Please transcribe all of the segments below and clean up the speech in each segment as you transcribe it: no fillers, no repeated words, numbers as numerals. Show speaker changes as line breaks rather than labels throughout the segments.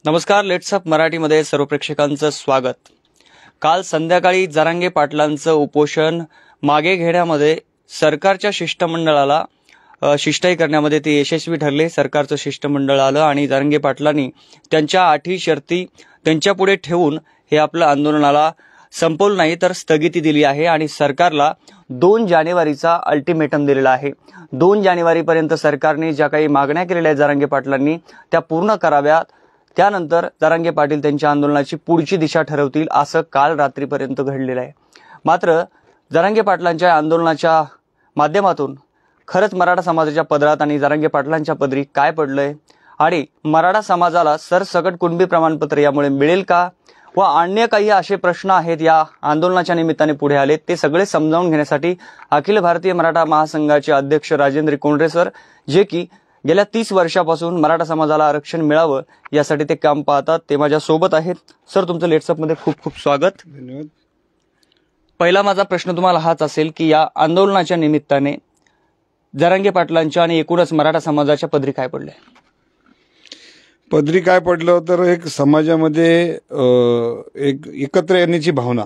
नमस्कार, let's up मराठीमध्ये सर्व प्रेक्षकांचं स्वागत। काल संध्याकाळी जरांगे पाटलांचं उपोषण मागे घेण्यामध्ये सरकारच्या शिष्टमंडळाला शिष्टाई करण्यामध्ये ते यशस्वी ठरले। सरकारचं शिष्टमंडळ आलं आणि जरांगे पाटलांनी त्यांच्या 8 शर्ती त्यांच्यापुढे ठेवून हे आपलं आंदोलनाला संपवलं नाही तर स्थगिती दिली आहे आणि सरकारला 2 जानेवारीचा अल्टिमेटम दिलेला आहे। 2 जानेवारीपर्यंत सरकारने ज्या काही मागण्या केलेल्या आहेत जरांगे पाटलांनी त्या पूर्ण कराव्यात। त्यानंतर जरांगे पाटील त्यांच्या आंदोलनाची पुढची दिशा ठरवतील असं काल रात्रीपर्यंत घडलेलं आहे। मात्र जरांगे पाटलांच्या आंदोलनाच्या माध्यमातून खरंच मराठा समाजाच्या पदरात आणि जरांगे पाटलांच्या पदरी काय पडलंय आणि मराठा समाजाला सरसकट कुणबी प्रमाणपत्र यामुळे मिळेल का व अन्य काही असे प्रश्न आहेत या आंदोलनाच्या निमित्ताने पुढे आले ते सगळे समजावून घेण्यासाठी अखिल भारतीय मराठा महासंघाचे अध्यक्ष राजेंद्र कोंढरे सर, जे की गेल्या 30 वर्षापासून मराठा समाजाला आरक्षण मिळावं यासाठी ते काम पाहतात, ते माझ्या सोबत आहेत। सर, तुमचं लेट्सअप मध्ये खूप खूप स्वागत।
धन्यवाद।
पहिला माझा प्रश्न तुम्हाला हाच असेल की या आंदोलनाच्या निमित्ताने जरांगे पाटलांच्या आणि एकूणच मराठा समाजाच्या पदरी काय पडले?
पदरी काय पडलं तर एक समाजामध्ये एक एकत्र येण्याची भावना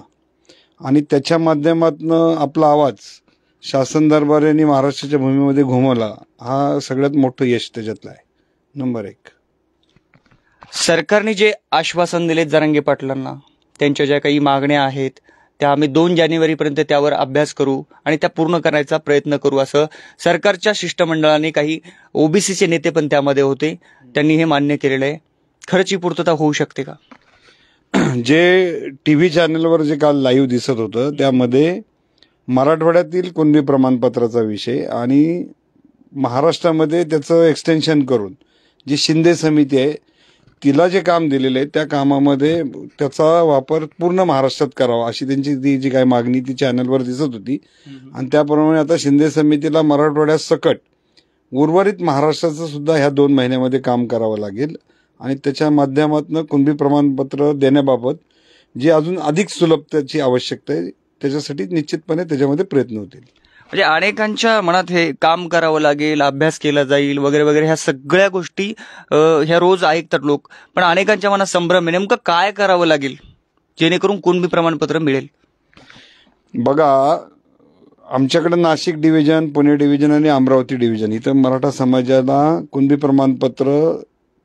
आणि त्याच्या माध्यमातून आपला आवाज शासन दरबाराने महाराष्ट्राच्या भूमीमध्ये घुमवला, हा सगळ्यात मोठं यश त्याच्यातलं आहे। नंबर 1,
सरकारने जे आश्वासन दिले जरांगे पाटलांना, त्यांच्या ज्या काही मागण्या आहेत त्या आम्ही 2 जानेवारीपर्यंत त्यावर अभ्यास करू आणि त्या पूर्ण करायचा प्रयत्न करू असं सरकारच्या शिष्टमंडळाने, काही ओबीसीचे नेते पण त्यामध्ये होते, त्यांनी हे मान्य केलेलं आहे। खरंच पूर्तता होऊ शकते का?
जे टीव्ही चॅनलवर जे काल लाईव्ह दिसत होतं त्यामध्ये मराठवाड्यातील कुणबी प्रमाणपत्राचा विषय आणि महाराष्ट्रामध्ये त्याचं एक्सटेन्शन करून जी शिंदे समिती आहे तिला जे काम दिलेलं आहे त्या कामामध्ये त्याचा वापर पूर्ण महाराष्ट्रात करावा अशी त्यांची ती जी काही मागणी ती चॅनलवर दिसत होती आणि त्याप्रमाणे आता शिंदे समितीला मराठवाड्यात सकट उर्वरित महाराष्ट्राचं सुद्धा ह्या 2 महिन्यामध्ये काम करावं लागेल आणि त्याच्या माध्यमातून कुणबी प्रमाणपत्र देण्याबाबत जी अजून अधिक सुलभतेची आवश्यकता आहे त्याच्यासाठी निश्चितपणे त्याच्यामध्ये प्रयत्न होतील।
म्हणजे अनेकांच्या मनात हे काम करावं लागेल, अभ्यास केला जाईल वगैरे वगैरे ह्या सगळ्या गोष्टी ह्या रोज ऐकतात लोक, पण अनेकांच्या मनात संभ्रम आहे नेमकं काय करावं लागेल जेणेकरून कुणबी प्रमाणपत्र मिळेल?
बघा, आमच्याकडे नाशिक डिव्हिजन, पुणे डिव्हिजन आणि अमरावती डिव्हिजन इथं मराठा समाजाला कुणबी प्रमाणपत्र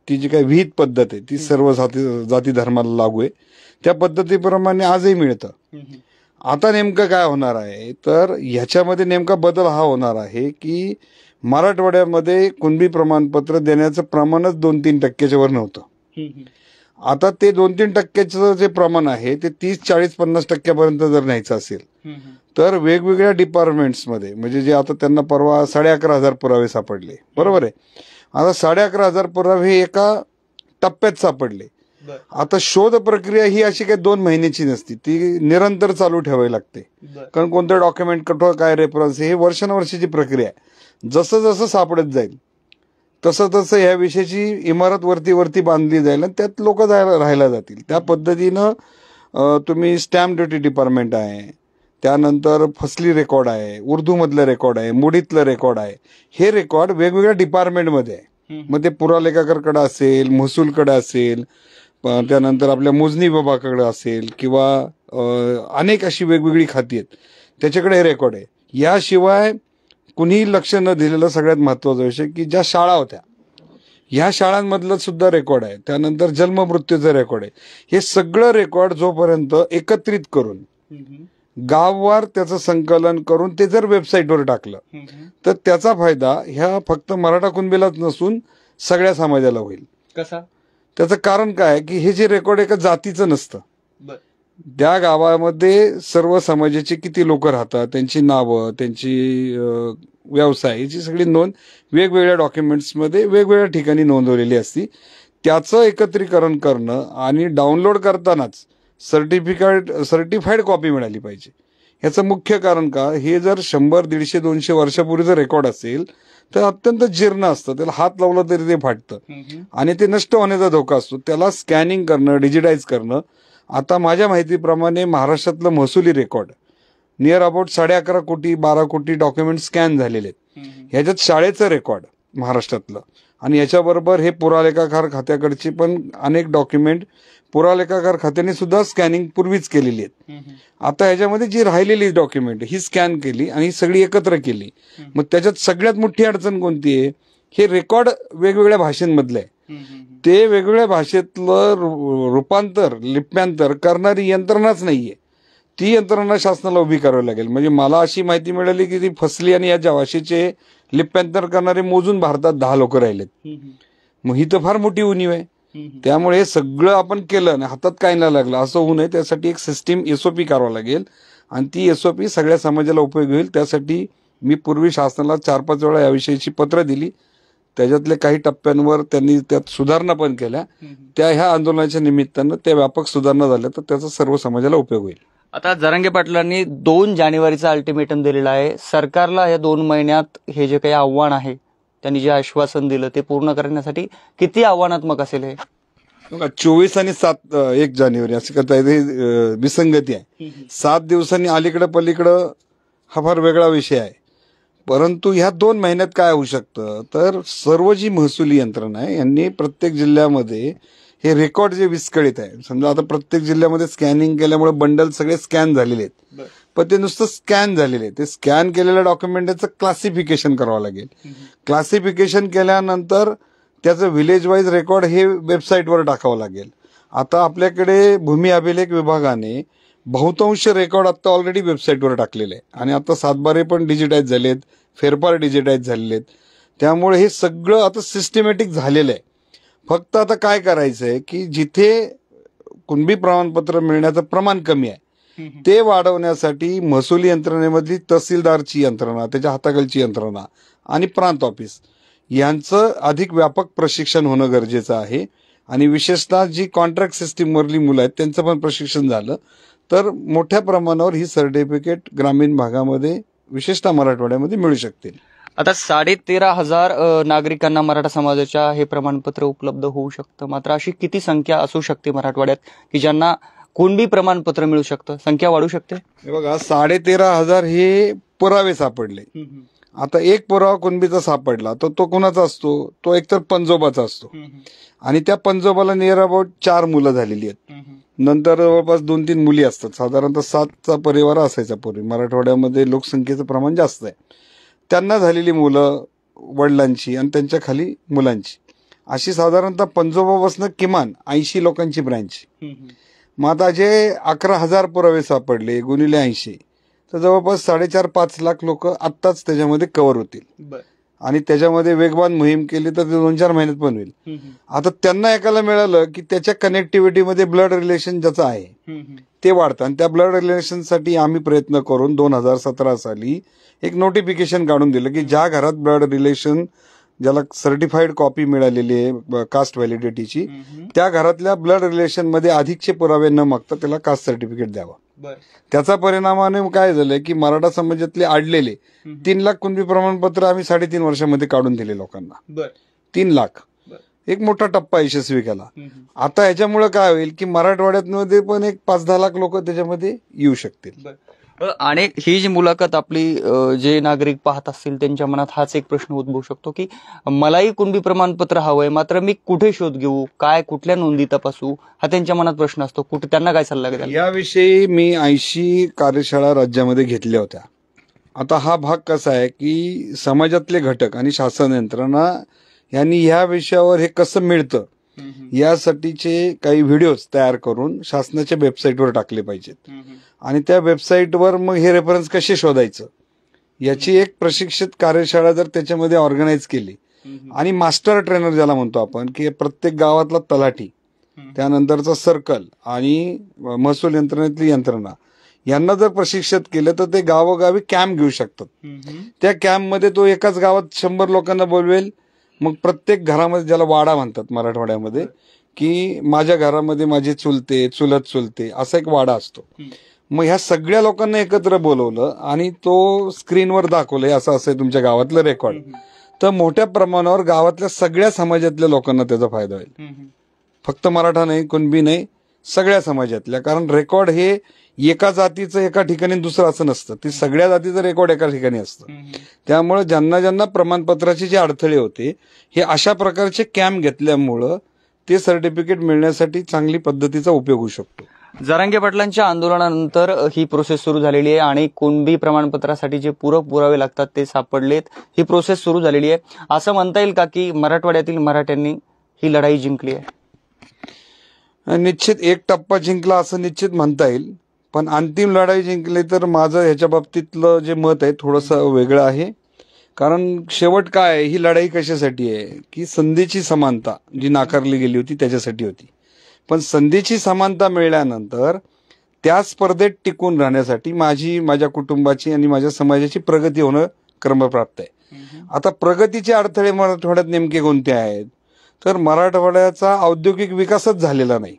ती जी काही विहित पद्धत आहे ती सर्व जाती धर्माला लागू आहे, त्या पद्धतीप्रमाणे आजही मिळतं। आता नेमकं काय होणार आहे तर ह्याच्यामध्ये नेमका बदल हा होणार आहे की मराठवाड्यामध्ये कुणबी प्रमाणपत्र देण्याचं प्रमाणच 2-3% वर नव्हतं। आता ते 2-3% जे प्रमाण आहे ते 30-40-50% पर्यंत जर न्यायचं असेल तर वेगवेगळ्या डिपार्टमेंट्समध्ये, म्हणजे जे आता त्यांना परवा 11,500 पुरावे सापडले, बरोबर आहे, आता 11,500 पुरावे एका टप्प्यात सापडले। आता शोध प्रक्रिया ही अशी काही 2 महिन्याची नसती, ती निरंतर चालू ठेवावी लागते, कारण कोणतं डॉक्युमेंट कुठं काय रेफरन्स हे वर्षानुवर्षाची प्रक्रिया आहे। जसं जसं सापडत जाईल तसं तसं ह्या विषयाची इमारत वरती बांधली जाईल आणि त्यात लोक राहायला जातील। त्या पद्धतीनं तुम्ही स्टॅम्प ड्युटी डिपार्टमेंट आहे, त्यानंतर फसली रेकॉर्ड आहे, उर्दूमधलं रेकॉर्ड आहे, मुडीतलं रेकॉर्ड आहे, हे रेकॉर्ड वेगवेगळ्या डिपार्टमेंटमध्ये आहे। मग ते पुरालेखाकडे असेल, महसूलकडे असेल, त्यानंतर आपल्या मोजणी विभागाकडे असेल किंवा अनेक अशी वेगवेगळी खाती आहेत त्याच्याकडे हे रेकॉर्ड आहे। याशिवाय कुणीही लक्ष न दिलेलं सगळ्यात महत्त्वाचा विषय की ज्या शाळा होत्या ह्या शाळांमधलं सुद्धा रेकॉर्ड आहे, त्यानंतर जन्ममृत्यूचं रेकॉर्ड आहे। हे सगळं रेकॉर्ड जोपर्यंत एकत्रित करून गाववार त्याचं संकलन करून ते जर वेबसाईटवर टाकलं तर त्याचा फायदा ह्या फक्त मराठा कुणबीलाच नसून सगळ्या समाजाला होईल।
कसा? त्याचं
कारण काय की हे जे रेकॉर्ड एका जातीचं नसतं, त्या गावामध्ये सर्व समाजाचे किती लोक राहतात, त्यांची नावं, त्यांची व्यवसाय याची सगळी नोंद वेगवेगळ्या डॉक्युमेंट्समध्ये वेगवेगळ्या ठिकाणी नोंदवलेली असती। त्याचं एकत्रीकरण करणं आणि डाउनलोड करतानाच सर्टिफाईड कॉपी मिळाली पाहिजे। ह्याचं मुख्य कारण का, हे जर 100, 150, 200 वर्षापूर्वीचं रेकॉर्ड असेल तर अत्यंत जीर्ण असतं, त्याला हात लावला तरी ते फाटतं आणि ते नष्ट होण्याचा धोका असतो। त्याला स्कॅनिंग करणं, डिजिटाईज करणं, आता माझ्या माहितीप्रमाणे महाराष्ट्रातलं महसुली रेकॉर्ड नियर अबाउट 11.5 कोटी 12 कोटी डॉक्युमेंट स्कॅन झालेले आहेत। ह्याच्यात शाळेचं रेकॉर्ड महाराष्ट्रातलं आणि याच्याबरोबर हे पुरालेखाकार खात्याकडची पण अनेक डॉक्युमेंट पुरालेखाकार खात्याने सुद्धा स्कॅनिंग पूर्वीच केलेली आहेत. आता ह्याच्यामध्ये जी राहिलेली डॉक्युमेंट ही स्कॅन केली आणि ही सगळी एकत्र केली. मग त्याच्यात सगळ्यात मोठी अडचण कोणती आहे, हे रेकॉर्ड वेगवेगळ्या भाषेंमधले आहे. ते वेगवेगळ्या भाषेतलं रूपांतर लिप्यांतर करणारी यंत्रणाच नाहीये. ती यंत्रणा शासनाला उभी करावी लागेल. म्हणजे मला अशी माहिती मिळाली की ती फसली आणि या भाषेचे लिप्यांतर करणारे मोजून भारतात 10 लोक राहिलेत. मग ही तर फार मोठी उणीव आहे. त्यामुळे हे सगळं आपण केलं आणि हातात काय नाही लागलं असं होऊ नये, त्यासाठी एक सिस्टीम एसओपी करावं लागेल आणि ती एसओपी सगळ्या समाजाला उपयोगी होईल. त्यासाठी मी पूर्वी शासनाला 4-5 वेळा याविषयीची पत्र दिली. त्याच्यातले काही टप्प्यांवर त्यांनी त्यात सुधारणा पण केल्या. त्या ह्या आंदोलनाच्या निमित्तानं त्या व्यापक सुधारणा झाल्या तर त्याचा सर्व समाजाला उपयोग होईल.
आता जरांगे पाटलांनी 2 जानेवारीचा अल्टिमेटम दिलेला आहे. सरकारला या 2 महिन्यात हे जे काही आव्हान आहे, त्यांनी जे आश्वासन दिलं ते पूर्ण करण्यासाठी किती आव्हानात्मक असेल हे?
24 आणि 1 जानेवारी असं करता येते, विसंगती आहे. 7 दिवसांनी अलीकडं पलीकडं हा फार वेगळा विषय आहे. परंतु ह्या 2 महिन्यात काय होऊ शकतं, तर सर्व जी महसुली यंत्रणा आहे यांनी प्रत्येक जिल्ह्यामध्ये हे रेकॉर्ड जे विस्कळीत आहे, समजा आता प्रत्येक जिल्ह्यामध्ये स्कॅनिंग केल्यामुळे बंडल सगळे स्कॅन झालेले आहेत, पण ते नुसतं स्कॅन झालेले आहे. ते स्कॅन केलेल्या डॉक्युमेंटचं क्लासिफिकेशन करावं लागेल. क्लासिफिकेशन केल्यानंतर त्याचं व्हिलेज वाईज रेकॉर्ड हे वेबसाईटवर टाकावं लागेल. आता आपल्याकडे भूमी अभिलेख विभागाने बहुतांश रेकॉर्ड आता ऑलरेडी वेबसाईटवर टाकलेले आहे आणि आता 7/12 पण डिजिटाईज झालेत, फेरफार डिजिटाईज झालेले आहेत. त्यामुळे हे सगळं आता सिस्टमॅटिक झालेलं आहे. फक्त आता काय करायचंय की जिथे कुणबी प्रमाणपत्र मिळण्याचं प्रमाण कमी आहे ते वाढवण्यासाठी महसुली यंत्रणेमधली तहसीलदारची यंत्रणा, त्याच्या हाताखालची यंत्रणा आणि प्रांत ऑफिस यांचं अधिक व्यापक प्रशिक्षण होणं गरजेचं आहे. आणि विशेषतः जी कॉन्ट्रॅक्ट सिस्टीमवरली मुलं आहेत त्यांचं पण प्रशिक्षण झालं तर मोठ्या प्रमाणावर ही सर्टिफिकेट ग्रामीण भागामध्ये विशेषतः मराठवाड्यामध्ये मिळू शकतील.
आता 13,500 नागरिकांना मराठा समाजाच्या हे प्रमाणपत्र उपलब्ध होऊ शकतं. मात्र अशी किती संख्या असू शकते मराठवाड्यात की ज्यांना कुणबी प्रमाणपत्र मिळू शकतं? संख्या वाढू शकते?
हे बघा, 13,500 हे पुरावे सापडले. आता एक पुरावा कुणबीचा सापडला तर तो कुणाचा असतो, तो एकतर पंजोबाचा असतो आणि त्या पंजोबाला नियर अबाउट 4 मुलं झालेली आहेत. नंतर जवळपास 2-3 मुली असतात. साधारणतः 7चा परिवार असायचा पूर्वी. मराठवाड्यामध्ये लोकसंख्येचं प्रमाण जास्त आहे. त्यांना झालेली मुलं वडिलांची आणि त्यांच्या खाली मुलांची अशी साधारणतः पंजोबापासून किमान 80 लोकांची ब्रँच. मग आता जे 11,000 पुरावे सापडले गुणिले 80 तर जवळपास 4.5-5 लाख लोक आत्ताच त्याच्यामध्ये कव्हर होतील. आणि त्याच्यामध्ये वेगवान मोहीम केली तर ते 2-4 महिन्यात पण होईल. आता त्यांना एकाला मिळालं की त्याच्या कनेक्टिव्हिटीमध्ये ब्लड रिलेशन ज्याचं आहे ते वाढतं आणि त्या ब्लड रिलेशनसाठी आम्ही प्रयत्न करून 2017 साली एक नोटिफिकेशन काढून दिलं की ज्या घरात ब्लड रिलेशन ज्याला सर्टिफाईड कॉपी मिळालेली आहे कास्ट व्हॅलिडिटीची, त्या घरातल्या ब्लड रिलेशन मध्ये अधिकचे पुरावे न मागता त्याला कास्ट सर्टिफिकेट द्यावं. त्याचा परिणामाने काय झालंय की मराठा समाजातले आडलेले 3 लाख कुणबी प्रमाणपत्र आम्ही 3.5 वर्षामध्ये काढून दिले लोकांना. 3 लाख एक मोठा टप्पा यशस्वी केला. आता याच्यामुळे काय होईल की मराठवाड्यात पण एक 5-10 लाख लोक त्याच्यामध्ये येऊ शकतील.
आणि ही जी मुलाखत आपली जे नागरिक पाहत असतील त्यांच्या मनात हाच एक प्रश्न उद्भवू शकतो की मलाही कुणबी प्रमाणपत्र हवंय, मात्र मी कुठे शोध घेऊ, काय कुठल्या नोंदी तपासू, हा त्यांच्या मनात प्रश्न असतो. कुठे त्यांना काय सल्ला द्याल?
याविषयी मी 80 कार्यशाळा राज्यामध्ये घेतल्या होत्या. आता हा भाग कसा आहे की समाजातले घटक आणि शासन यंत्रणा यांनी ह्या विषयावर हे कसं मिळतं यासाठीचे काही व्हिडिओज तयार करून शासनाच्या वेबसाईटवर टाकले पाहिजेत आणि त्या वेबसाईटवर मग हे रेफरन्स कसे शोधायचं याची एक प्रशिक्षित कार्यशाळा जर त्याच्यामध्ये ऑर्गनाईज केली आणि मास्टर ट्रेनर ज्याला म्हणतो आपण की प्रत्येक गावातला तलाठी, त्यानंतरचा सर्कल आणि महसूल यंत्रणेतली यंत्रणा यांना जर प्रशिक्षित केलं तर ते गावोगावी कॅम्प घेऊ शकतात. त्या कॅम्पमध्ये तो एकाच गावात 100 लोकांना बोलवेल. मग प्रत्येक घरामध्ये, ज्याला वाडा म्हणतात मराठवाड्यामध्ये, की माझ्या घरामध्ये माझे चुलत चुलते असा एक वाडा असतो. मग ह्या सगळ्या लोकांना एकत्र बोलवलं आणि तो स्क्रीनवर दाखवलंय असं असं तुमच्या गावातलं रेकॉर्ड, तर मोठ्या प्रमाणावर गावातल्या सगळ्या समाजातल्या लोकांना त्याचा फायदा होईल. फक्त मराठा नाही, कुणबी नाही, सगळ्या समाजातल्या. कारण रेकॉर्ड हे एका जातीचं एका ठिकाणी दुसरं असं नसतं, ते सगळ्या जातीचं रेकॉर्ड एका ठिकाणी असतं. त्यामुळे ज्यांना ज्यांना प्रमाणपत्राचे जे अडथळे होते हे अशा प्रकारचे कॅम्प घेतल्यामुळं ते सर्टिफिकेट मिळण्यासाठी चांगली पद्धतीचा उपयोग होऊ शकतो.
जरांगे पाटलांच्या आंदोलनानंतर ही प्रोसेस सुरू झालेली आहे आणि कुणबी प्रमाणपत्रासाठी जे पूरक पुरावे लागतात ते सापडलेत. ही प्रोसेस सुरू झालेली आहे. असं म्हणता येईल का की मराठवाड्यातील मराठ्यांनी ही लढाई जिंकली आहे?
निश्चित एक टप्पा जिंकला असं निश्चित म्हणता येईल, पण अंतिम लढाई जिंकली तर माझं ह्याच्या बाबतीतलं जे मत आहे थोडंसं वेगळं आहे. कारण शेवट काय आहे, ही लढाई कशासाठी आहे की संधीची समानता जी नाकारली गेली होती त्याच्यासाठी होती. पण संधीची समानता मिळाल्यानंतर त्या स्पर्धेत टिकून राहण्यासाठी माझ्या कुटुंबाची आणि माझ्या समाजाची प्रगती होणं क्रमप्राप्त आहे. आता प्रगतीचे अडथळे मराठवाड्यात नेमके कोणते आहेत? तर मराठवाड्याचा औद्योगिक विकासच झालेला नाही.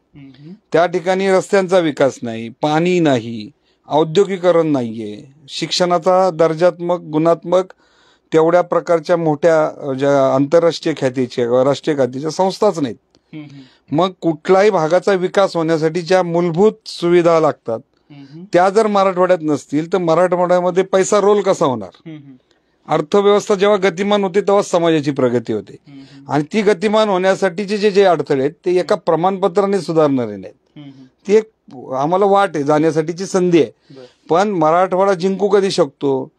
त्या ठिकाणी रस्त्यांचा विकास नाही, पाणी नाही, औद्योगिकरण नाहीये, शिक्षणाचा दर्जात्मक गुणात्मक तेवढ्या प्रकारच्या मोठ्या ज्या आंतरराष्ट्रीय ख्यातीच्या किंवा राष्ट्रीय ख्यातीच्या संस्थाच नाहीत. मग कुठल्याही भागाचा विकास होण्यासाठी ज्या मूलभूत सुविधा लागतात त्या जर मराठवाड्यात नसतील तर मराठवाड्यामध्ये पैसा रोल कसा होणार? अर्थव्यवस्था जेव्हा गतिमान होते तेव्हा समाजाची प्रगती होते. आणि ती गतिमान होण्यासाठीचे जे अडथळे आहेत ते एका प्रमाणपत्राने सुधारणारे नाहीत. ती एक आम्हाला वाट आहे, जाण्यासाठीची संधी आहे. पण मराठवाडा जिंकू कधी शकतो?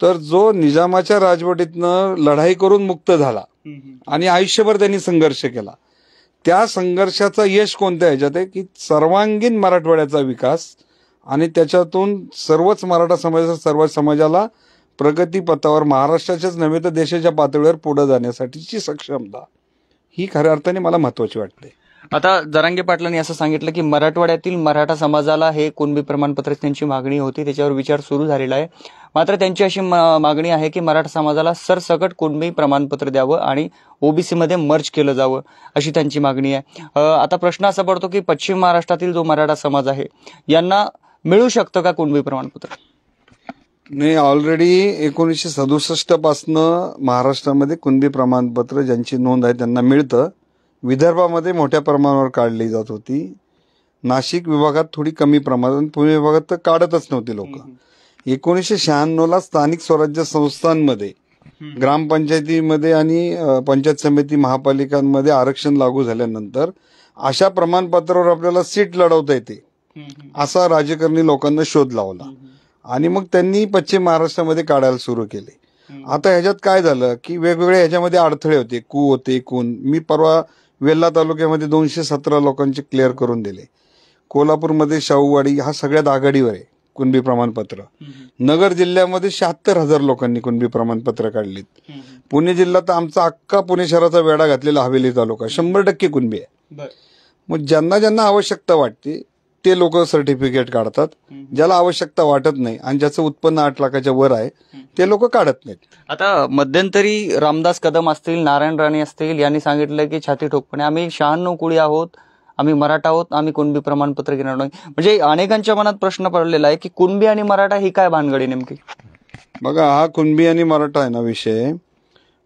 तर जो निजामाच्या राजवटीतनं लढाई करून मुक्त झाला आणि आयुष्यभर त्यांनी संघर्ष केला, त्या संघर्षाचा यश कोणत्या ह्याच्यात आहे की सर्वांगीण मराठवाड्याचा विकास आणि त्याच्यातून सर्वच मराठा सर्व समाजाला प्रगतीपथावर महाराष्ट्राच्याच नव्हे तर देशाच्या पातळीवर पुढे जाण्यासाठीची सक्षमता ही खऱ्या अर्थाने मला महत्वाची वाटते.
आता जरांगे पाटलांनी असं सांगितलं की मराठवाड्यातील मराठा समाजाला हे कुणबी प्रमाणपत्र त्यांची मागणी होती, त्याच्यावर विचार सुरू झालेला आहे. मात्र त्यांची अशी मागणी आहे की मराठा समाजाला सरसकट कुणबी प्रमाणपत्र द्यावं आणि ओबीसी मध्ये मर्ज केलं जावं, अशी त्यांची मागणी आहे. आता प्रश्न असा पडतो की पश्चिम महाराष्ट्रातील जो मराठा समाज आहे यांना मिळू शकतं का कुणबी प्रमाणपत्र?
नाही, ऑलरेडी 1967 पासनं महाराष्ट्रामध्ये कुणबी प्रमाणपत्र ज्यांची नोंद आहे त्यांना मिळतं. विदर्भामध्ये मोठ्या प्रमाणावर काढली जात होती. नाशिक विभागात थोडी कमी प्रमाणात, पुणे विभागात तर काढतच नव्हती लोक. 1996ला स्थानिक स्वराज्य संस्थांमध्ये, ग्रामपंचायतीमध्ये आणि पंचायत समिती महापालिकांमध्ये आरक्षण लागू झाल्यानंतर अशा प्रमाणपत्रावर आपल्याला सीट लढवता येते असा राजकारणी लोकांना शोध लावला आणि मग त्यांनी पश्चिम महाराष्ट्रामध्ये काढायला सुरू केले. आता ह्याच्यात काय झालं की वेगवेगळे ह्याच्यामध्ये अडथळे होते, होते खून. मी परवा वेल्हा तालुक्यामध्ये 217 लोकांचे क्लिअर करून दिले. कोल्हापूरमध्ये शाहूवाडी हा सगळ्यात आघाडीवर आहे कुणबी प्रमाणपत्र. नगर जिल्ह्यामध्ये 76,000 लोकांनी कुणबी प्रमाणपत्र काढलीत. पुणे जिल्ह्यात आमचा अख्खा पुणे शहराचा वेढा घातलेला हवेली तालुका 100% कुणबी आहे. मग ज्यांना ज्यांना आवश्यकता वाटते ते लोक सर्टिफिकेट काढतात. ज्याला आवश्यकता वाटत नाही आणि ज्याचं उत्पन्न 8 लाखाच्या वर आहे ते लोक काढत नाहीत.
आता मध्यंतरी रामदास कदम असतील, नारायण राणे असतील यांनी सांगितलं की छाती ठोकपणे आम्ही 96 कुळी आहोत, आम्ही मराठा आहोत, आम्ही कुणबी प्रमाणपत्र घेणार नाही. म्हणजे अनेकांच्या मनात प्रश्न पडलेला आहे की कुणबी आणि मराठा ही काय भानगडी नेमकी?
बघा, हा कुणबी आणि मराठा आहे ना विषय,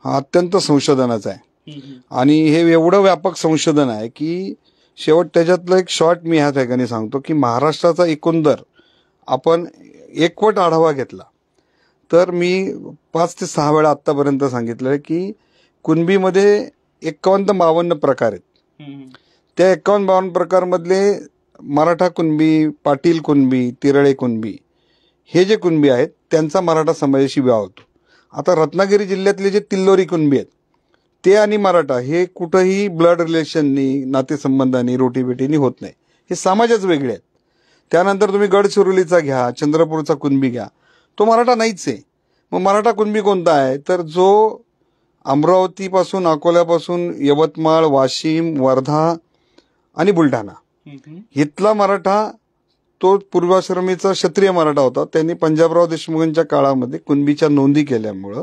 हा अत्यंत संशोधनाचा आहे आणि हे एवढं व्यापक संशोधन आहे की शेवट त्याच्यातलं एक शॉर्ट मी ह्या ठिकाणी सांगतो की महाराष्ट्राचा एकंदर आपण एकवट आढावा घेतला तर मी 5 ते 6 वेळा आतापर्यंत सांगितलंय की कुणबीमध्ये 51-52 प्रकार आहेत. त्या 51-52 प्रकारमधले मराठा कुणबी, पाटील कुणबी, तिरळे कुणबी हे जे कुणबी आहेत त्यांचा मराठा समाजाशी विवाह होतो. आता रत्नागिरी जिल्ह्यातले जे तिल्लोरी कुणबी आहेत ते आणि मराठा हे कुठंही ब्लड रिलेशननी, नातेसंबंधांनी, रोटीबेटीनी होत नाही. हे समाजच वेगळे आहेत. त्यानंतर तुम्ही गडचिरोलीचा घ्या, चंद्रपूरचा कुणबी घ्या, तो मराठा नाहीच आहे. मग मराठा कुणबी कोणता आहे तर जो अमरावतीपासून, अकोल्यापासून यवतमाळ, वाशिम, वर्धा आणि बुलढाणा इथला मराठा तो पूर्वाश्रमीचा क्षत्रिय मराठा होता. त्यांनी पंजाबराव देशमुखांच्या काळामध्ये कुणबीच्या नोंदी केल्यामुळं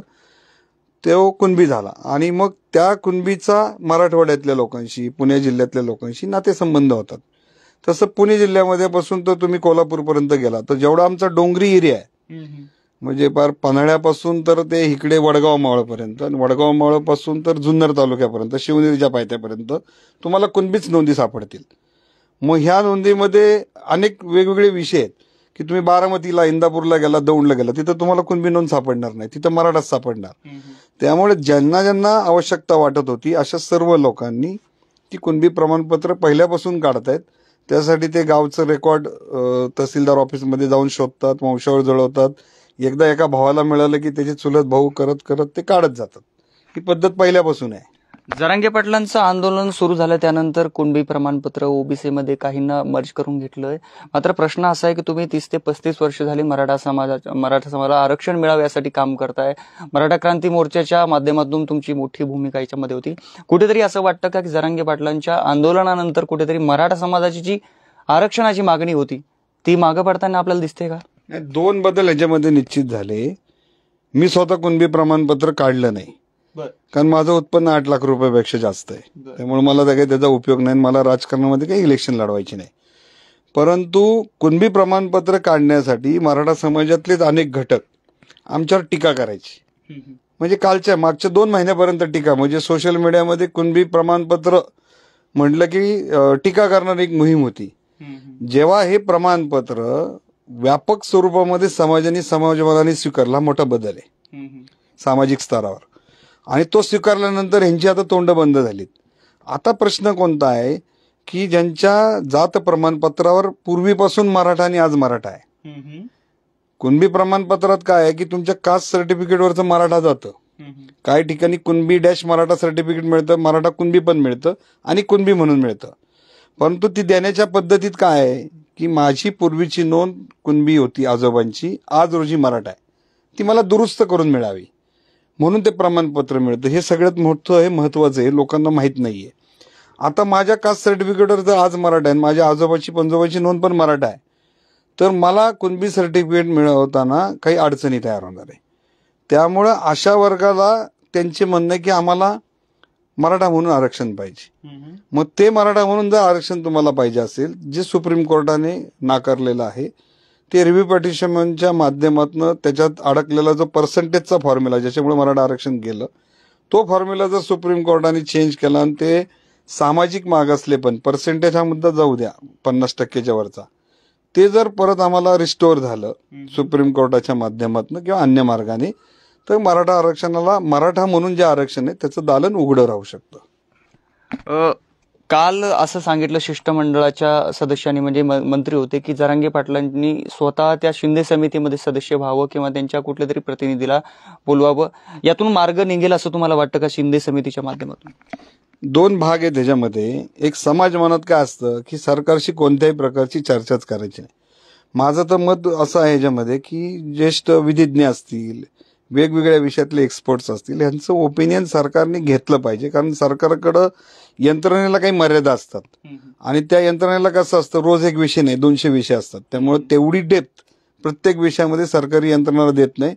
तो कुणबी झाला आणि मग त्या कुणबीचा मराठवाड्यातल्या लोकांशी, पुणे जिल्ह्यातल्या लोकांशी नातेसंबंध होतात. तसं पुणे जिल्ह्यामध्ये पासून तर तुम्ही कोल्हापूरपर्यंत गेला तर जेवढा आमचा डोंगरी एरिया आहे म्हणजे पार पन्हाळ्यापासून तर ते इकडे वडगाव मावळपर्यंत आणि वडगाव मावळपासून तर जुन्नर तालुक्यापर्यंत, शिवनेरीच्या पायथ्यापर्यंत तुम्हाला कुणबीच नोंदी सापडतील. मग ह्या नोंदीमध्ये अनेक वेगवेगळे विषय आहेत की तुम्ही बारामतीला, इंदापूरला गेला, दौंडला गेला, तिथं तुम्हाला कुणबी नोंद सापडणार नाही, तिथं मराठाच सापडणार. त्यामुळे ज्यांना ज्यांना आवश्यकता वाटत होती अशा सर्व लोकांनी ती कुणबी प्रमाणपत्र पहिल्यापासून काढतायत. त्यासाठी ते गावचं रेकॉर्ड तहसीलदार ऑफिसमध्ये जाऊन शोधतात, वंशावळ जुळवतात. एकदा एका भावाला मिळालं की त्याचे चुलत भाऊ करत करत ते काढत जातात. ही पद्धत पहिल्यापासून आहे.
जरांगे पाटलांचं आंदोलन सुरू झालं त्यानंतर कुणबी प्रमाणपत्र ओबीसी मध्ये काहींना मर्ज करून घेतलंय. मात्र प्रश्न असा आहे की तुम्ही 30 ते 35 वर्ष झाली मराठा समाजाला आरक्षण मिळावे यासाठी काम करताय. मराठा क्रांती मोर्चाच्या माध्यमातून तुमची मोठी भूमिका याच्यामध्ये होती. कुठेतरी असं वाटतं का की जरांगे पाटलांच्या आंदोलनानंतर कुठेतरी मराठा समाजाची जी आरक्षणाची मागणी होती ती मागं पडताना आपल्याला दिसते का?
दोन बदल याच्यामध्ये निश्चित झाले. मी स्वतः कुणबी प्रमाणपत्र काढलं नाही, कारण माझं उत्पन्न 8 लाख रुपयापेक्षा जास्त आहे. त्यामुळे मला काही त्याचा उपयोग नाही, मला राजकारणामध्ये काही इलेक्शन लढवायची नाही. परंतु कुणबी प्रमाणपत्र काढण्यासाठी मराठा समाजातलेच अनेक घटक आमच्यावर टीका करायची. म्हणजे मागच्या 2 महिन्यापर्यंत टीका, म्हणजे सोशल मीडियामध्ये कुणबी प्रमाणपत्र म्हटलं की टीका करणारी एक मोहीम होती. जेव्हा हे प्रमाणपत्र व्यापक स्वरूपामध्ये समाजवादाने स्वीकारला, मोठा बदल आहे सामाजिक स्तरावर, आणि तो स्वीकारल्यानंतर यांची आता तोंड बंद झालीत. आता प्रश्न कोणता आहे की ज्यांच्या जात प्रमाणपत्रावर पूर्वीपासून मराठा आणि आज मराठा आहे. कुणबी प्रमाणपत्रात काय आहे की तुमच्या कास्ट सर्टिफिकेटवरचं मराठा जातं, काही ठिकाणी कुणबी डॅश मराठा सर्टिफिकेट मिळतं, मराठा कुणबी पण मिळतं आणि कुणबी म्हणून मिळतं. परंतु ती देण्याच्या पद्धतीत काय आहे की माझी पूर्वीची नोंद कुणबी होती आजोबांची, आज रोजी मराठा आहे, ती मला दुरुस्त करून मिळावी म्हणून ते प्रमाणपत्र मिळतं. हे सगळ्यात मोठं हे महत्वाचं आहे, लोकांना माहीत नाहीये. आता माझ्या कास्ट सर्टिफिकेटवर जर आज मराठा आहे, माझ्या आजोबाची पंजोबाची नोंद पण मराठा आहे, तर मला कुणबी सर्टिफिकेट मिळवताना काही अडचणी तयार होणार आहे. त्यामुळं अशा वर्गाला त्यांचे म्हणणं आहे की आम्हाला मराठा म्हणून आरक्षण पाहिजे. मग ते मराठा म्हणून जर आरक्षण तुम्हाला पाहिजे असेल, जे सुप्रीम कोर्टाने नाकारलेलं आहे, ते रिव्ह्यू पिटिशनच्या माध्यमातून त्याच्यात अडकलेला जो पर्सेंटेजचा फॉर्म्युला ज्याच्यामुळे मराठा आरक्षण गेलं, तो फॉर्म्युला जर सुप्रीम कोर्टाने चेंज केला आणि ते सामाजिक मागासलेपण पर्सेंटेज हा मुद्दा जाऊ द्या 50% वरचा, ते जर परत आम्हाला रिस्टोअर झालं सुप्रीम कोर्टाच्या माध्यमातून किंवा अन्य मार्गाने, तर मराठा आरक्षणाला मराठा म्हणून जे आरक्षण आहे त्याचं दालन उघडं राहू शकतं.
काल असं सांगितलं शिष्टमंडळाच्या सदस्यांनी, म्हणजे मंत्री होते, की जरांगे पाटलांनी स्वतः त्या शिंदे समितीमध्ये सदस्य व्हावं किंवा त्यांच्या कुठल्या तरी प्रतिनिधीला बोलवावं. यातून मार्ग निघेल असं तुम्हाला वाटतं का शिंदे समितीच्या माध्यमातून?
2 भाग आहे त्याच्यामध्ये. एक, समाज मनात काय असतं की सरकारशी कोणत्याही प्रकारची चर्चाच करायची नाही. माझं तर मत असं आहे याच्यामध्ये की ज्येष्ठ विधिज्ञ असतील, वेगवेगळ्या विषयातले एक्सपर्ट्स असतील, यांचं ओपिनियन सरकारने घेतलं पाहिजे. कारण सरकारकडं यंत्रणेला काही मर्यादा असतात आणि त्या यंत्रणेला कसं असतं, रोज एक विषय नाही 200 विषय असतात. त्यामुळे तेवढी डेप्थ प्रत्येक विषयामध्ये सरकारी यंत्रणेला देत नाही.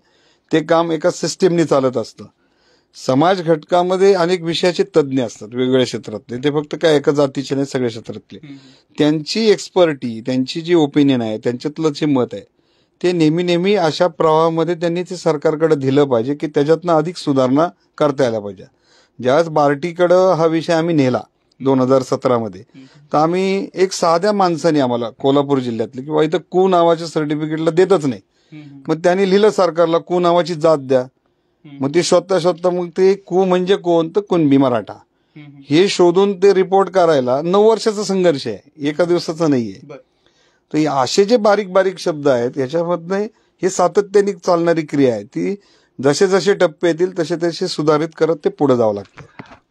ते काम एका सिस्टीमने चालत असतं. समाज घटकामध्ये अनेक विषयाचे तज्ज्ञ असतात वेगवेगळ्या क्षेत्रातले, ते फक्त काय एका जातीचे नाही, सगळ्या क्षेत्रातले. त्यांची एक्सपर्टी, त्यांची जी ओपिनियन आहे, त्यांच्यातलं जे मत आहे, ते नेहमी अशा प्रवाहामध्ये त्यांनी ते सरकारकडे दिलं पाहिजे की त्याच्यातनं अधिक सुधारणा करता यायला पाहिजे. ज्यावेळेस बार्टीकडं हा विषय आम्ही नेला 2017मध्ये, तर आम्ही एक साध्या माणसाने आम्हाला कोल्हापूर जिल्ह्यातले किंवा इथं कू नावाच्या सर्टिफिकेटला देतच नाही, मग त्यांनी लिहिलं सरकारला कू नावाची जात द्या. मग ते शोधता मग ते कू म्हणजे कोण, तर कुणबी मराठा, हे शोधून ते रिपोर्ट करायला 9 वर्षाचा संघर्ष आहे, एका दिवसाचा नाहीये. तर असे जे बारीक बारीक शब्द आहेत याच्यामध्ये हे सातत्याने चालणारी क्रिया आहे, ती जसे जसे टप्पे येतील तसे तसे सुधारित करत ते पुढे जावं लागतं.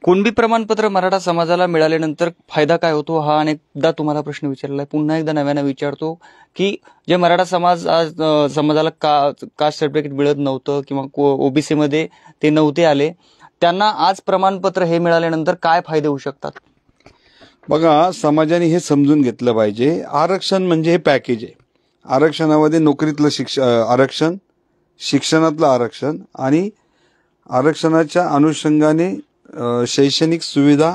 कुणबी प्रमाणपत्र मराठा समाजाला मिळाल्यानंतर फायदा काय होतो हा अनेकदा तुम्हाला प्रश्न विचारलाय, पुन्हा एकदा नव्यानं विचारतो की जे मराठा समाजाला कास्ट सर्टिफिकेट मिळत नव्हतं किंवा ओबीसी मध्ये ते नव्हते आले, त्यांना आज प्रमाणपत्र हे मिळाल्यानंतर काय फायदे होऊ शकतात?
बघा, समाजाने हे समजून घेतलं पाहिजे, आरक्षण म्हणजे हे पॅकेज आहे. आरक्षणामध्ये नोकरीतलं आरक्षण, शिक्षणातलं आरक्षण आणि आरक्षणाच्या अनुषंगाने शैक्षणिक सुविधा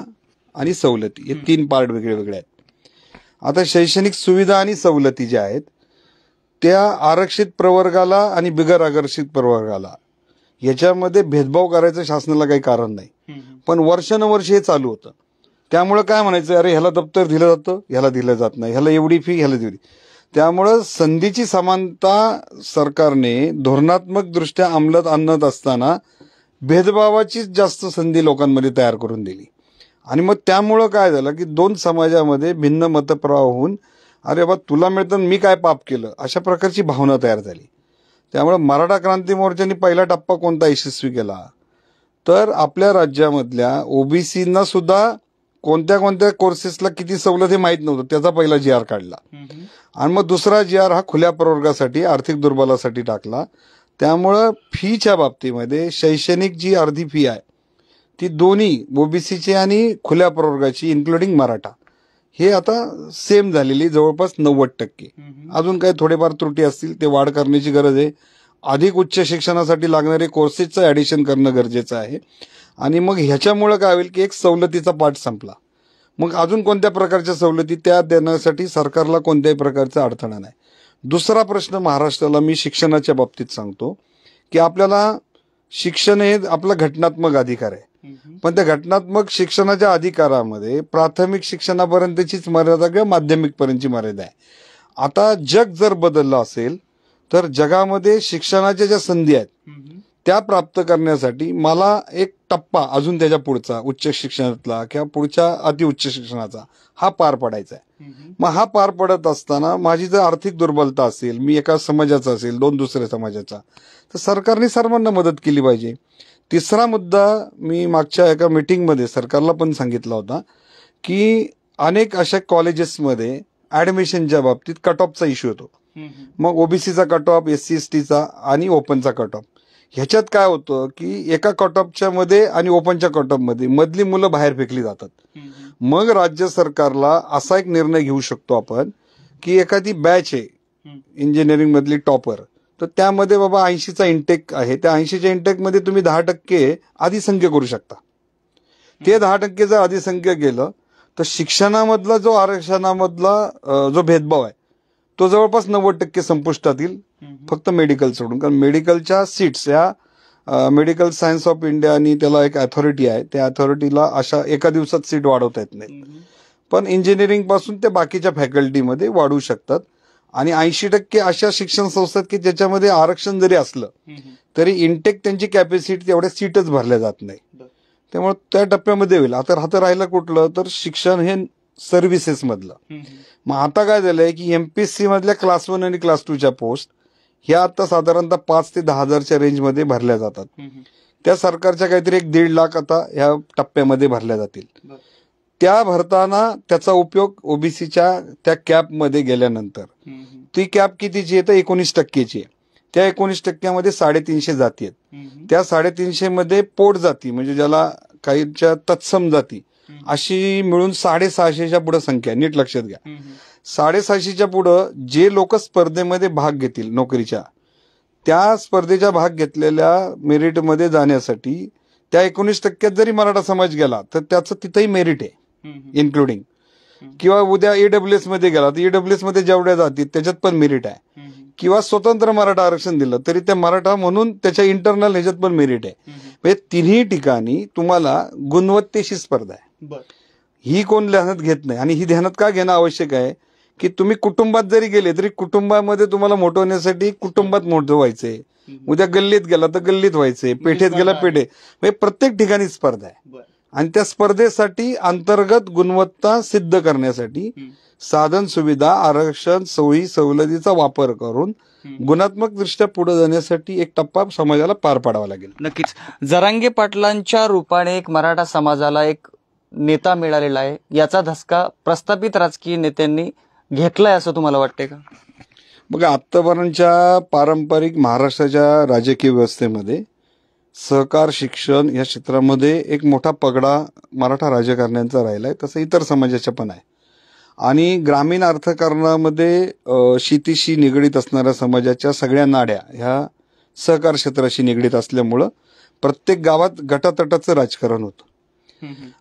आणि सवलती, हे 3 पार्ट वेगळे वेगळे आहेत. आता शैक्षणिक सुविधा आणि सवलती ज्या आहेत त्या आरक्षित प्रवर्गाला आणि बिगर आरक्षित प्रवर्गाला याच्यामध्ये भेदभाव करायचं शासनाला काही कारण नाही, पण वर्षानुवर्ष हे चालू होतं. त्यामुळे काय म्हणायचं, अरे ह्याला दप्तर दिलं जातं, ह्याला दिलं जात नाही, ह्याला एवढी फी, ह्याला तेवढी. त्यामुळं संधीची समानता सरकारने धोरणात्मक दृष्ट्या अंमलात आणत असताना भेदभावाचीच जास्त संधी लोकांमध्ये तयार करून दिली. आणि मग त्यामुळं काय झालं की दोन समाजामध्ये भिन्न मतप्रवाह होऊन अरे बा तुला मिळतं मी काय पाप केलं अशा प्रकारची भावना तयार झाली. त्यामुळे मराठा क्रांती मोर्चाने पहिला टप्पा कोणता यशस्वी केला तर आपल्या राज्यामधल्या ओबीसींना सुद्धा कोणत्या कोणत्या कोर्सेसला किती सवलत हे माहीत नव्हतं, त्याचा पहिला जी आर काढला. आणि मग दुसरा जी आर हा खुल्या प्रवर्गासाठी आर्थिक दुर्बलासाठी टाकला. त्यामुळं फीच्या बाबतीमध्ये शैक्षणिक जी अर्धी फी आहे ती दोन्ही ओबीसीची आणि खुल्या प्रवर्गाची इन्क्लुडिंग मराठा हे आता सेम झालेली जवळपास 90%. अजून काही थोडेफार त्रुटी असतील ते वाढ करण्याची गरज आहे. अधिक उच्च शिक्षणासाठी लागणारे कोर्सेसचं ॲडिशन करणं गरजेचं आहे. आणि मग ह्याच्यामुळं काय होईल की एक सवलतीचा पाठ संपला. मग अजून कोणत्या प्रकारच्या सवलती त्या देण्यासाठी सरकारला कोणत्याही प्रकारचा अडथळा नाही. दुसरा प्रश्न महाराष्ट्राला मी शिक्षणाच्या बाबतीत सांगतो की आपल्याला शिक्षण हे आपला घटनात्मक अधिकार आहे. पण त्या घटनात्मक शिक्षणाच्या अधिकारामध्ये प्राथमिक शिक्षणापर्यंतचीच मर्यादा किंवा माध्यमिकपर्यंतची मर्यादा आहे. आता जग जर बदललं असेल तर जगामध्ये शिक्षणाच्या ज्या संधी आहेत त्या प्राप्त करण्यासाठी मला एक टप्पा अजून त्याच्या पुढचा उच्च शिक्षणातला किंवा पुढच्या अतिउच्च शिक्षणाचा हा पार पडायचा आहे. मग हा पार पडत असताना माझी जर आर्थिक दुर्बलता असेल, मी एका समाजाचा असेल, दोन दुसऱ्या समाजाचा, तर सरकारने सर्वांना मदत केली पाहिजे. तिसरा मुद्दा मी मागच्या एका मीटिंगमध्ये सरकारला पण सांगितला होता की अनेक अशा कॉलेजेसमध्ये ऍडमिशनच्या बाबतीत कट ऑफचा इश्यू होतो. मग ओबीसीचा कट ऑफ, एससी एसटीचा आणि ओपनचा कट ऑफ. ह्याच्यात काय होतं की एका कट ऑफच्या मध्ये आणि ओपनच्या कट ऑफ मध्ये मधली मुलं बाहेर फेकली जातात. मग राज्य सरकारला असा एक निर्णय घेऊ शकतो आपण की एखादी बॅच आहे इंजिनिअरिंग मधली टॉपर, तर त्यामध्ये बाबा 80चा इंटेक आहे, त्या 80च्या इंटेकमध्ये तुम्ही 10% अधिसंख्य करू शकता. ते 10% जर अधिसंख्य गेलं तर शिक्षणामधला जो आरक्षणामधला जो भेदभाव आहे तो जवळपास 90% संपुष्टात येईल, फक्त मेडिकल सोडून. कारण मेडिकलच्या सीट्स या मेडिकल सायन्स ऑफ इंडिया आणि त्याला एक अथॉरिटी आहे, त्या अथॉरिटीला अशा एका दिवसात सीट वाढवता येत नाही. पण इंजिनिअरिंग पासून ते बाकीच्या फॅकल्टीमध्ये वाढवू शकतात. आणि 80% अशा शिक्षण संस्था की ज्याच्यामध्ये आरक्षण जरी असलं तरी इंटेक त्यांची कॅपॅसिटी तेवढ्या सीटच भरल्या जात नाही. त्यामुळे त्या टप्प्यामध्ये होईल. आता राहिलं कुठलं तर शिक्षण हे सर्व्हिसेस मधलं. मग आता काय झालंय की एमपीएससी मधल्या क्लास 1 आणि क्लास 2च्या पोस्ट ह्या आता साधारणतः 5 ते 10,000च्या रेंजमध्ये भरल्या जातात. त्या सरकारच्या काहीतरी 1.5 लाख आता ह्या टप्प्यामध्ये भरल्या जातील. त्या भरताना त्याचा उपयोग ओबीसीच्या त्या कॅपमध्ये गेल्यानंतर ती कॅप कितीची आहे तर 19%ची आहे. त्या 19%मध्ये 350 जाती आहेत. त्या 350 मध्ये पोट जाती म्हणजे ज्याला काहीच्या तत्सम जाती अशी मिळून 650च्या पुढे संख्या, नीट लक्षात घ्या. 650च्या पुढं जे लोक स्पर्धेमध्ये भाग घेतील नोकरीच्या, त्या स्पर्धेच्या भाग घेतलेल्या मेरिटमध्ये जाण्यासाठी त्या 19%त जरी मराठा समाज गेला तर त्याचं तिथंही मेरिट आहे इन्क्लुडिंग. किंवा उद्या ईडब्ल्यूएस मध्ये गेला तर ईडब्ल्यूएस मध्ये जेवढ्या जातील त्याच्यात पण मेरिट आहे. किंवा स्वतंत्र मराठा आरक्षण दिलं तरी त्या मराठा म्हणून त्याच्या इंटरनल ह्याच्यात पण मेरिट आहे. म्हणजे तिन्ही ठिकाणी तुम्हाला गुणवत्तेशी स्पर्धा आहे. ही कोण ध्यानात घेत नाही. आणि ही ध्यानात का घेणं आवश्यक आहे की तुम्ही कुटुंबात जरी गेले तरी कुटुंबामध्ये तुम्हाला मोठं होण्यासाठी कुटुंबात मोठं व्हायचंय. उद्या गल्लीत गेला तर गल्लीत व्हायचंय, पेठेत गेला पेठे, म्हणजे प्रत्येक ठिकाणी स्पर्धा आहे. आणि त्या स्पर्धेसाठी अंतर्गत गुणवत्ता सिद्ध करण्यासाठी साधन सुविधा, आरक्षण, सोयी सवलतीचा वापर करून गुणात्मक दृष्ट्या पुढे जाण्यासाठी एक टप्पा समाजाला पार पाडावा लागेल.
नक्कीच जरांगे पाटलांच्या रूपाने एक मराठा समाजाला एक नेता मिळालेला आहे, याचा धसका प्रस्थापित राजकीय नेत्यांनी घेतलाय असं तुम्हाला वाटते का?
बघा, आत्तापर्यंतच्या पारंपरिक महाराष्ट्राच्या राजकीय व्यवस्थेमध्ये सहकार, शिक्षण या क्षेत्रामध्ये एक मोठा पगडा मराठा राजकारण्यांचा राहिलाय, तसं इतर समाजाच्या पण आहे. आणि ग्रामीण अर्थकारणामध्ये शेतीशी निगडीत असणाऱ्या समाजाच्या सगळ्या नाड्या ह्या सहकार क्षेत्राशी निगडीत असल्यामुळं प्रत्येक गावात गटातटाचं राजकारण होतं.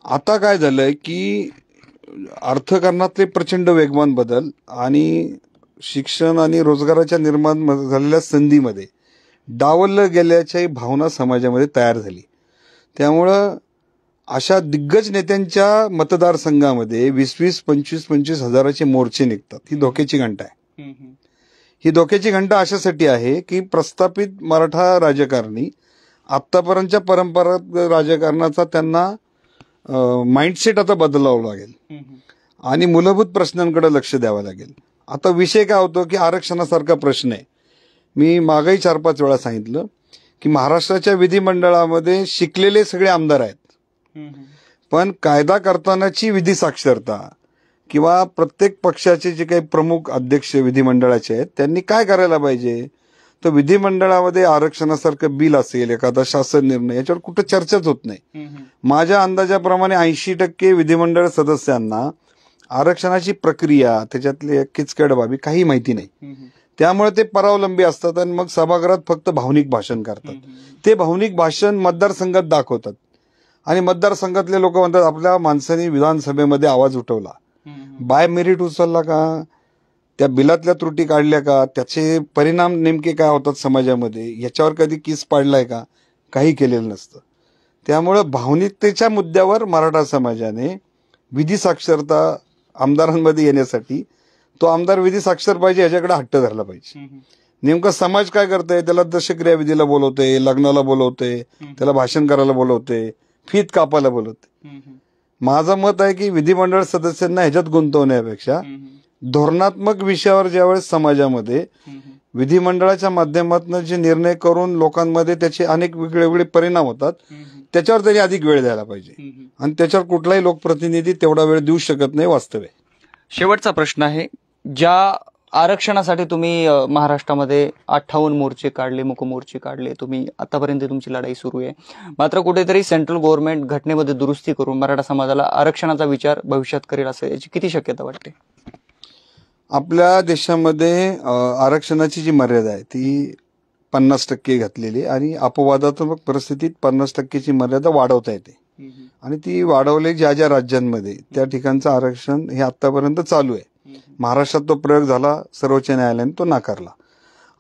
आता काय झालंय की अर्थकारणातले प्रचंड वेगवान बदल आणि शिक्षण आणि रोजगाराच्या निर्माण झालेल्या संधीमध्ये डावललं गेल्याच्याही भावना समाजामध्ये तयार झाली. त्यामुळं अशा दिग्गज नेत्यांच्या मतदारसंघामध्ये 20-25 हजाराचे मोर्चे निघतात. ही धोक्याची घंटा आहे. ही धोक्याची घंटा अशासाठी आहे की प्रस्थापित मराठा राजकारणी आतापर्यंतच्या परंपरागत राजकारणाचा त्यांना माइंडसेट आता बदलावं लागेल आणि मूलभूत प्रश्नांकडे लक्ष द्यावं लागेल. आता विषय काय होतो की आरक्षणासारखा प्रश्न आहे. मी मागही 4-5 वेळा सांगितलं की महाराष्ट्राच्या विधिमंडळामध्ये शिकलेले सगळे आमदार आहेत, पण कायदा करतानाची विधी साक्षरता किंवा प्रत्येक पक्षाचे जे काही प्रमुख अध्यक्ष विधिमंडळाचे आहेत त्यांनी काय करायला पाहिजे, तर विधिमंडळामध्ये आरक्षणासारखं बिल असेल, एखादा शासन निर्णय, याच्यावर कुठं चर्चाच होत नाही. माझ्या अंदाजाप्रमाणे 80% विधिमंडळ सदस्यांना आरक्षणाची प्रक्रिया, त्याच्यातले किचकट बाबी काही माहिती नाही. त्यामुळे ते परावलंबी असतात आणि मग सभागृहात फक्त भावनिक भाषण करतात. ते भावनिक भाषण मतदारसंघात दाखवतात आणि मतदारसंघातले लोक म्हणतात आपल्या माणसाने विधानसभेमध्ये आवाज उठवला, बाय मेरिट उचलला का, त्या बिलातल्या त्रुटी काढल्या का, त्याचे परिणाम नेमके काय होतात समाजामध्ये, याच्यावर कधी केस पाडलाय का, काही केलेलं नसतं. त्यामुळं भावनिकतेच्या मुद्द्यावर मराठा समाजाने विधी साक्षरता आमदारांमध्ये येण्यासाठी तो आमदार विधी साक्षर पाहिजे याच्याकडे हट्ट धरला पाहिजे. नेमका समाज काय करतोय, त्याला दशक्रिया विधीला बोलवते, लग्नाला बोलवते, त्याला भाषण करायला बोलवते, फीत कापायला बोलवते. माझं मत आहे की विधिमंडळ सदस्यांना ह्याच्यात गुंतवण्यापेक्षा धोरणात्मक विषयावर ज्यावेळेस समाजामध्ये विधिमंडळाच्या माध्यमातून जे निर्णय करून लोकांमध्ये त्याचे अनेक वेगवेगळे परिणाम होतात त्याच्यावर त्यांनी अधिक वेळ द्यायला पाहिजे आणि त्याच्यावर कुठलाही लोकप्रतिनिधी तेवढा वेळ देऊ शकत नाही. वास्तव आहे.
शेवटचा प्रश्न आहे, ज्या आरक्षणासाठी तुम्ही महाराष्ट्रामध्ये 58 मोर्चे काढले, मूकमोर्चे काढले, तुम्ही आतापर्यंत तुमची लढाई सुरू आहे, मात्र कुठेतरी सेंट्रल गव्हर्नमेंट घटनेमध्ये दुरुस्ती करून मराठा समाजाला आरक्षणाचा विचार भविष्यात करेल असं याची किती शक्यता वाटते?
आपल्या देशामध्ये आरक्षणाची जी मर्यादा आहे ती 50% घातलेली आणि अपवादात्मक परिस्थितीत 50%ची मर्यादा वाढवता येते आणि ती वाढवली ज्या ज्या राज्यांमध्ये त्या ठिकाणचं आरक्षण हे आतापर्यंत चालू आहे. महाराष्ट्रात तो प्रयोग झाला, सर्वोच्च न्यायालयाने तो नाकारला.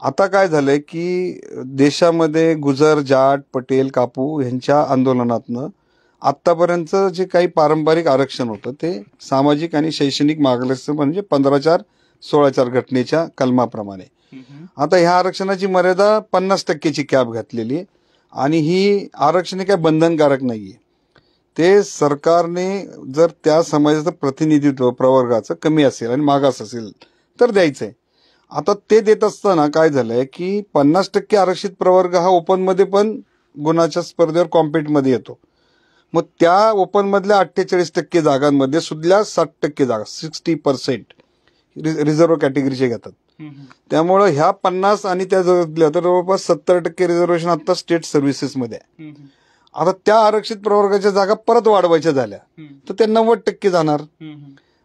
आता काय झालंय की देशामध्ये गुजर, जाट, पटेल, कापू यांच्या आंदोलनातनं आतापर्यंत जे काही पारंपरिक आरक्षण होतं ते सामाजिक आणि शैक्षणिक मागास म्हणजे 15/4/16 घटनेच्या कलमाप्रमाणे आता ह्या आरक्षणाची मर्यादा 50%ची कॅप घातलेली आहे आणि ही आरक्षण काय बंधनकारक नाहीये. ते सरकारने जर त्या समाजाचं प्रतिनिधित्व प्रवर्गाचं कमी असेल आणि मागास असेल तर द्यायचंय. आता ते देत असताना काय झालंय की 50% आरक्षित प्रवर्ग हा ओपनमध्ये पण गुणाच्या स्पर्धेवर कॉम्पिटमध्ये येतो. मग त्या ओपन मधल्या 48% जागांमध्ये सुद्धा 60% जागा 60% रिझर्व्ह कॅटेगरीचे घेतात. त्यामुळं ह्या 50 आणि त्या जवळपास 70% रिझर्वेशन आता स्टेट सर्व्हिसेसमध्ये आहे. आता त्या आरक्षित प्रवर्गाच्या जागा परत वाढवायच्या झाल्या तर त्या 90% जाणार.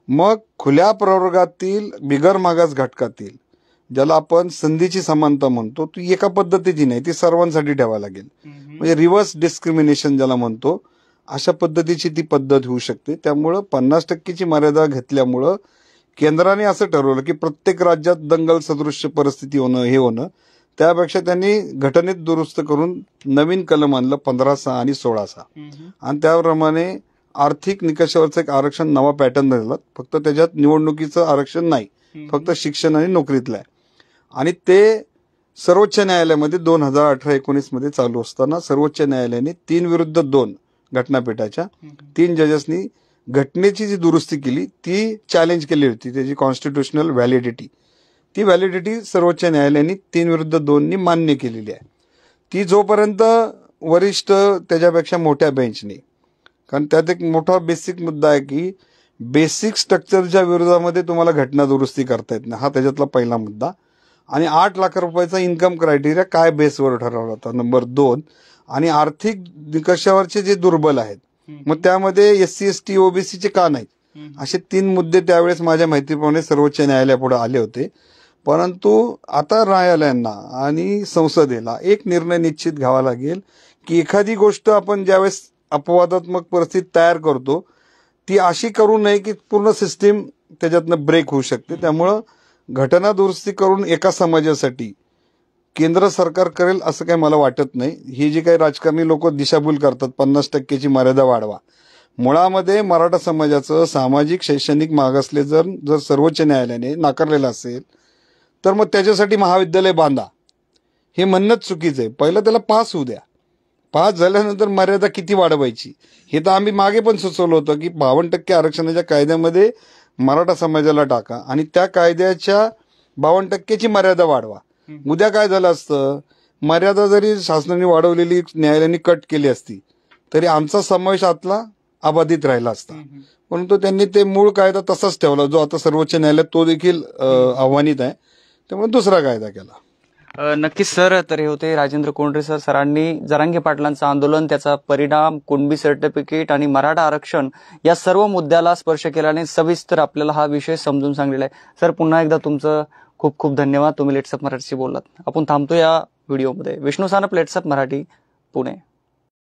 मग खुल्या प्रवर्गातील बिगर मागास घटकातील ज्याला आपण संधीची समानता म्हणतो ती एका पद्धतीची नाही, ती सर्वांसाठी ठेवावी लागेल. म्हणजे रिव्हर्स डिस्क्रिमिनेशन ज्याला म्हणतो अशा पद्धतीची ती पद्धत होऊ शकते. त्यामुळं 50%ची मर्यादा घेतल्यामुळं केंद्राने असं ठरवलं की प्रत्येक राज्यात दंगल सदृश्य परिस्थिती होणं हे होणं त्यापेक्षा त्यांनी घटनेत दुरुस्त करून नवीन कलम आणलं 15/6 आणि 16/6 आणि त्याप्रमाणे आर्थिक निकषावरचं एक आरक्षण नवा पॅटर्न दिला. फक्त त्याच्यात निवडणुकीचं आरक्षण नाही, फक्त शिक्षण आणि नोकरीतलं आहे. आणि ते सर्वोच्च न्यायालयामध्ये 2018-19 मध्ये चालू असताना सर्वोच्च न्यायालयाने 3-2 घटनापीठाच्या 3 जजेसनी घटनेची जी दुरुस्ती केली ती चॅलेंज केली होती, त्याची कॉन्स्टिट्युशनल व्हॅलिडिटी. ती व्हॅलिडिटी सर्वोच्च न्यायालयाने 3-2 मान्य केलेली आहे. ती जोपर्यंत वरिष्ठ त्याच्यापेक्षा मोठ्या बेंचने, कारण त्यात एक मोठा बेसिक मुद्दा आहे की बेसिक स्ट्रक्चरच्या विरोधामध्ये तुम्हाला घटना दुरुस्ती करता येत नाही, हा त्याच्यातला पहिला मुद्दा. आणि 8 लाख रुपयाचा इन्कम क्रायटेरिया काय बेसवर ठरवला होता, नंबर 2. आणि आर्थिक निकषावरचे जे दुर्बल आहेत मग त्यामध्ये SC ST OBCचे का नाहीत, असे 3 मुद्दे त्यावेळेस माझ्या माहितीप्रमाणे सर्वोच्च न्यायालयापुढे आले होते. परंतु आता न्यायालयांना आणि संसदेला एक निर्णय निश्चित घ्यावा लागेल की एखादी गोष्ट आपण ज्यावेळेस अपवादात्मक परिस्थिती तयार करतो ती अशी करू नये की पूर्ण सिस्टीम त्याच्यातनं ब्रेक होऊ शकते. त्यामुळं घटना दुरुस्ती करून एका समाजासाठी केंद्र सरकार करेल असं काही मला वाटत नाही. ही जी काही राजकारणी लोक दिशाभूल करतात 50%ची मर्यादा वाढवा, मुळामध्ये मराठा समाजाचं सामाजिक शैक्षणिक मागासले जर सर्वोच्च न्यायालयाने नाकारलेलं असेल तर मग त्याच्यासाठी महाविद्यालय बांधा, हे म्हणणंच चुकीचं आहे. पहिलं त्याला पास होऊ द्या. पास झाल्यानंतर मर्यादा किती वाढवायची हे तर आम्ही मागे पण सुचवलं होतं की 52% आरक्षणाच्या कायद्यामध्ये मराठा समाजाला टाका आणि त्या कायद्याच्या 52%ची मर्यादा वाढवा. उद्या काय झालं असतं, मर्यादा जरी शासनाने वाढवलेली न्यायालयाने कट केली असती तरी आमचा समावेश आतला अबाधित राहिला असता. परंतु त्यांनी ते मूळ कायदा तसाच ठेवला, जो आता सर्वोच्च न्यायालयात तो देखील आव्हानित आहे. त्यामुळे दुसरा कायदा केला.
नक्कीच सर. तर हे होते राजेंद्र कोंडरे सर. सरांनी जरांगे पाटलांचं आंदोलन, त्याचा परिणाम, कुणबी सर्टिफिकेट आणि मराठा आरक्षण या सर्व मुद्द्याला स्पर्श केल्याने सविस्तर आपल्याला हा विषय समजून सांगलेला आहे. सर पुन्हा एकदा तुमचं खूप खूप धन्यवाद. तुम्ही लेट्सअप मराठीशी बोललात. आपण थांबतो या व्हिडिओमध्ये. विष्णू सानप, लेट्सअप मराठी, पुणे.